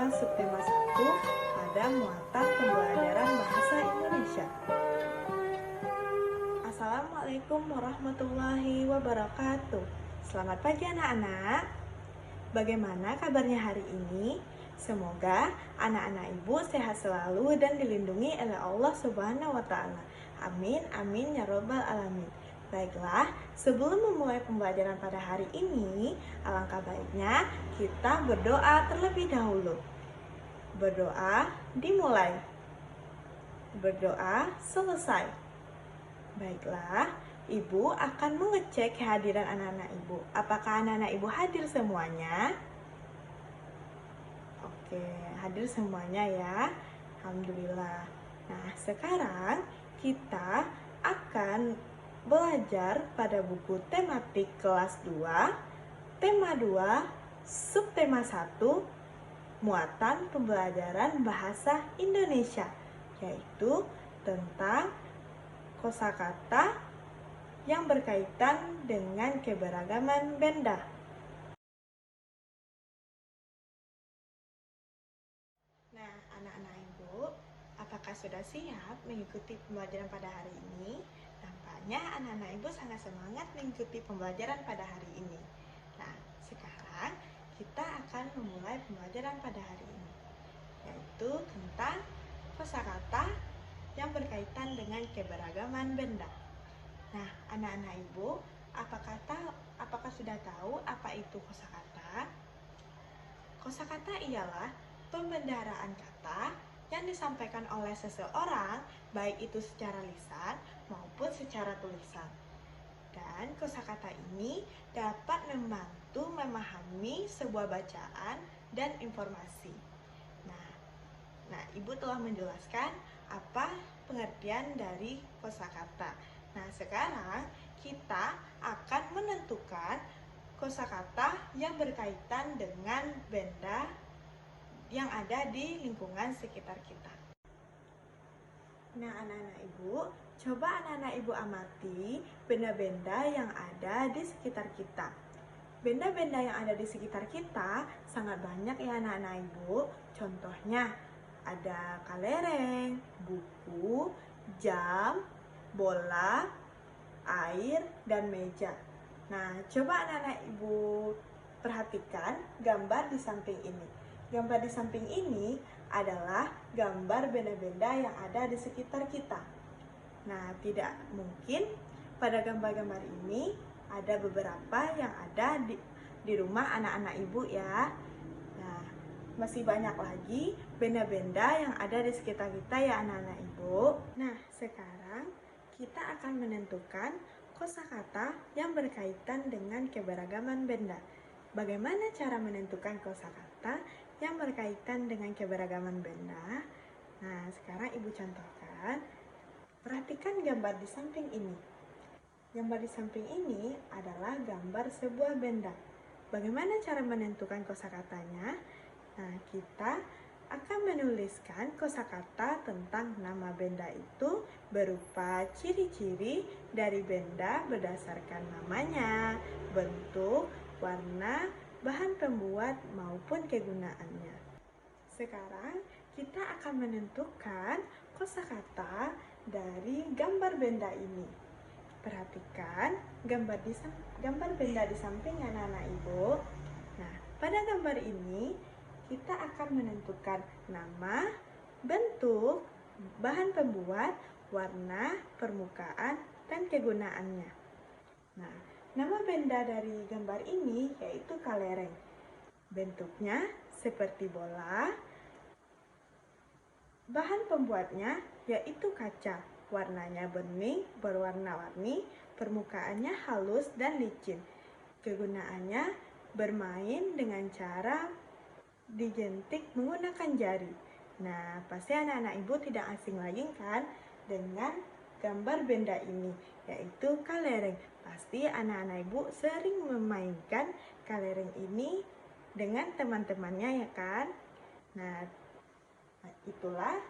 2 subtema 1 pada muatan pembelajaran bahasa Indonesia. Assalamualaikum warahmatullahi wabarakatuh. Selamat pagi anak-anak. Bagaimana kabarnya hari ini? Semoga anak-anak ibu sehat selalu dan dilindungi oleh Allah Subhanahu wa Ta'ala. Amin, amin ya Robbal 'Alamin. Baiklah, sebelum memulai pembelajaran pada hari ini, alangkah baiknya kita berdoa terlebih dahulu. Berdoa dimulai, berdoa selesai. Baiklah, ibu akan mengecek kehadiran anak-anak ibu. Apakah anak-anak ibu hadir semuanya? Oke, hadir semuanya ya. Alhamdulillah. Nah, sekarang kita akan belajar pada buku tematik kelas 2, tema 2, subtema 1, muatan pembelajaran bahasa Indonesia, yaitu tentang kosakata yang berkaitan dengan keberagaman benda. Nah, anak-anak ibu, apakah sudah siap mengikuti pembelajaran pada hari ini? Nampaknya anak-anak ibu sangat semangat mengikuti pembelajaran pada hari ini. Nah, sekarang kita akan memulai pembelajaran pada hari ini, yaitu tentang kosakata yang berkaitan dengan keberagaman benda. Nah, anak-anak ibu, apakah sudah tahu apa itu kosakata? Kosakata ialah pembendaharaan kata yang disampaikan oleh seseorang, baik itu secara lisan maupun secara tulisan. Dan kosakata ini dapat membantu memahami sebuah bacaan dan informasi. Nah, ibu telah menjelaskan apa pengertian dari kosakata. Nah, sekarang kita akan menentukan kosakata yang berkaitan dengan benda yang ada di lingkungan sekitar kita. Nah, anak-anak ibu, coba anak-anak ibu amati benda-benda yang ada di sekitar kita. Benda-benda yang ada di sekitar kita sangat banyak ya anak-anak ibu. Contohnya ada kalereng, buku, jam, bola, air, dan meja. Nah, coba anak-anak ibu perhatikan gambar di samping ini. Gambar di samping ini adalah gambar benda-benda yang ada di sekitar kita. Nah, tidak mungkin pada gambar-gambar ini ada beberapa yang ada di rumah anak-anak ibu ya. Nah, masih banyak lagi benda-benda yang ada di sekitar kita ya anak-anak ibu. Nah, sekarang kita akan menentukan kosakata yang berkaitan dengan keberagaman benda. Bagaimana cara menentukan kosakata yang berkaitan dengan keberagaman benda? Nah, sekarang ibu contohkan. Perhatikan gambar di samping ini. Gambar di samping ini adalah gambar sebuah benda. Bagaimana cara menentukan kosakatanya? Nah, kita akan menuliskan kosakata tentang nama benda itu berupa ciri-ciri dari benda berdasarkan namanya, bentuk, warna, bahan pembuat, maupun kegunaannya. Sekarang kita akan menentukan kosakata dari gambar benda ini. Perhatikan gambar benda di samping anak-anak ibu. Nah, pada gambar ini kita akan menentukan nama, bentuk, bahan pembuat, warna, permukaan, dan kegunaannya. Nah, nama benda dari gambar ini yaitu kalereng. Bentuknya seperti bola. Bahan pembuatnya yaitu kaca. Warnanya bening, berwarna-warni, permukaannya halus dan licin. Kegunaannya bermain dengan cara dijentik menggunakan jari. Nah, pasti anak-anak ibu tidak asing lagi kan dengan gambar benda ini, yaitu kalereng. Pasti anak-anak ibu sering memainkan kalereng ini dengan teman-temannya ya kan? Nah, itulah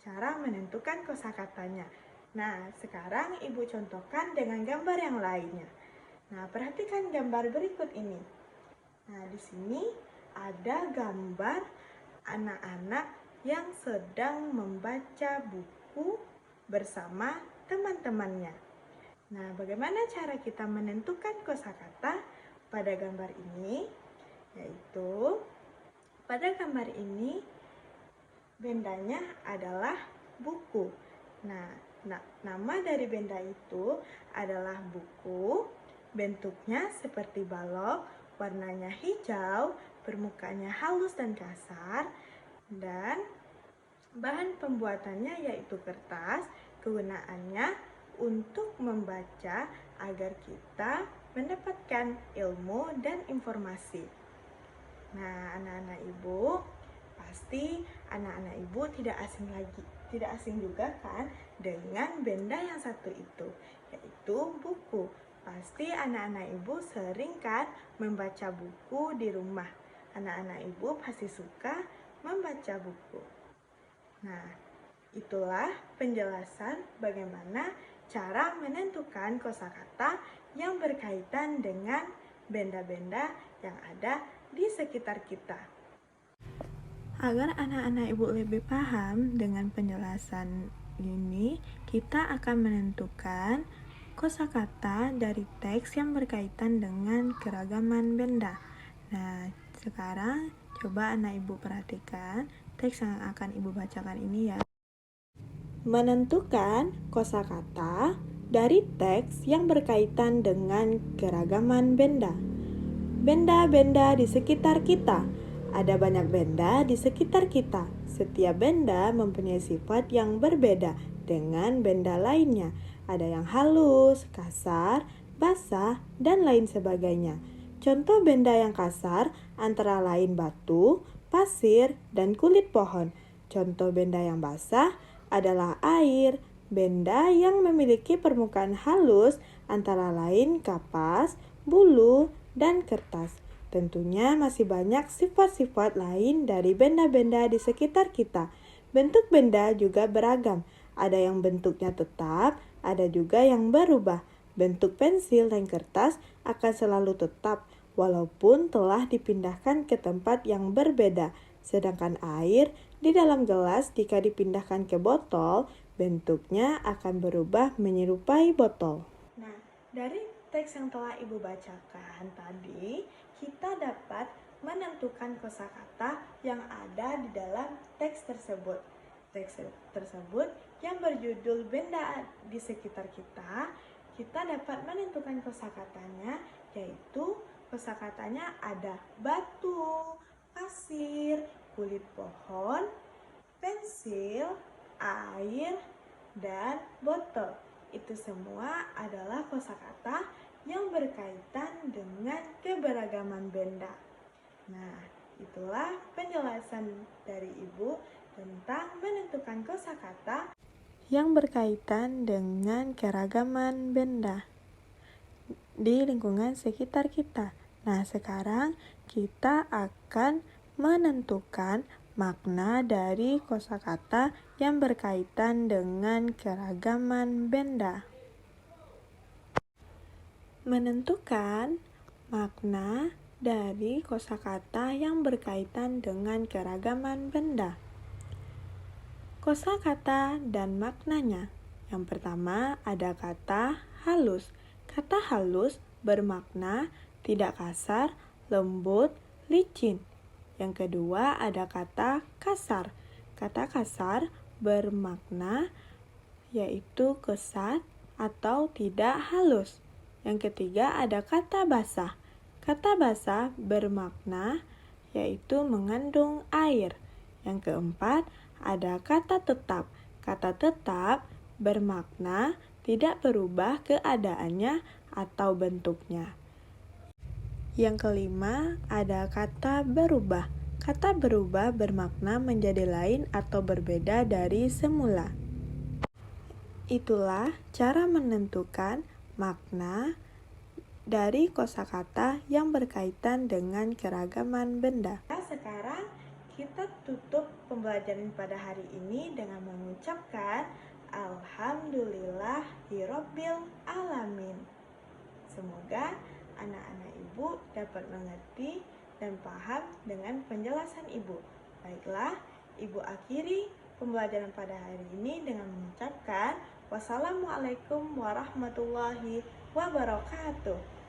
cara menentukan kosakatanya. Nah, sekarang ibu contohkan dengan gambar yang lainnya. Nah, perhatikan gambar berikut ini. Nah, di sini ada gambar anak-anak yang sedang membaca buku bersama teman-temannya. Nah, bagaimana cara kita menentukan kosakata pada gambar ini? Yaitu, pada gambar ini bendanya adalah buku. Nah, nama dari benda itu adalah buku. Bentuknya seperti balok, warnanya hijau, permukaannya halus dan kasar, dan bahan pembuatannya yaitu kertas. Kegunaannya untuk membaca agar kita mendapatkan ilmu dan informasi. Nah, anak-anak ibu, pasti anak-anak ibu tidak asing juga kan dengan benda yang satu itu, yaitu buku. Pasti anak-anak ibu sering kan membaca buku di rumah. Anak-anak ibu pasti suka membaca buku. Nah, itulah penjelasan bagaimana cara menentukan kosakata yang berkaitan dengan benda-benda yang ada di sekitar kita. Agar anak-anak ibu lebih paham dengan penjelasan ini, kita akan menentukan kosakata dari teks yang berkaitan dengan keragaman benda. Nah, sekarang coba anak ibu perhatikan teks yang akan ibu bacakan ini ya. Menentukan kosakata dari teks yang berkaitan dengan keragaman benda. Benda-benda di sekitar kita. Ada banyak benda di sekitar kita. Setiap benda mempunyai sifat yang berbeda dengan benda lainnya. Ada yang halus, kasar, basah, dan lain sebagainya. Contoh benda yang kasar antara lain batu, pasir, dan kulit pohon. Contoh benda yang basah adalah air. Benda yang memiliki permukaan halus antara lain kapas, bulu, dan kertas. Tentunya masih banyak sifat-sifat lain dari benda-benda di sekitar kita. Bentuk benda juga beragam. Ada yang bentuknya tetap, ada juga yang berubah. Bentuk pensil dan kertas akan selalu tetap, walaupun telah dipindahkan ke tempat yang berbeda. Sedangkan air di dalam gelas jika dipindahkan ke botol, bentuknya akan berubah menyerupai botol. Nah, dari teks yang telah ibu bacakan tadi, kita dapat menentukan kosakata yang ada di dalam teks tersebut. Teks tersebut yang berjudul benda di sekitar kita, kita dapat menentukan kosakatanya, yaitu kosakatanya ada batu, pasir, kulit pohon, pensil, air, dan botol. Itu semua adalah kosakata yang berkaitan dengan keberagaman benda. Nah, itulah penjelasan dari ibu tentang menentukan kosakata yang berkaitan dengan keragaman benda di lingkungan sekitar kita. Nah, sekarang kita akan menentukan makna dari kosakata yang berkaitan dengan keragaman benda. Menentukan makna dari kosakata yang berkaitan dengan keragaman benda. Kosakata dan maknanya. Yang pertama ada kata halus. Kata halus bermakna tidak kasar, lembut, licin. Yang kedua ada kata kasar. Kata kasar bermakna yaitu kesat atau tidak halus. Yang ketiga ada kata basah. Kata basah bermakna yaitu mengandung air. Yang keempat ada kata tetap. Kata tetap bermakna tidak berubah keadaannya atau bentuknya. Yang kelima ada kata berubah. Kata berubah bermakna menjadi lain atau berbeda dari semula. Itulah cara menentukan makna dari kosakata yang berkaitan dengan keragaman benda. Sekarang kita tutup pembelajaran pada hari ini dengan mengucapkan Alhamdulillahirabbil alamin. Semoga anak-anak ibu dapat mengerti dan paham dengan penjelasan ibu. Baiklah, Ibu akhiri pembelajaran pada hari ini dengan mengucapkan wassalamualaikum warahmatullahi wabarakatuh.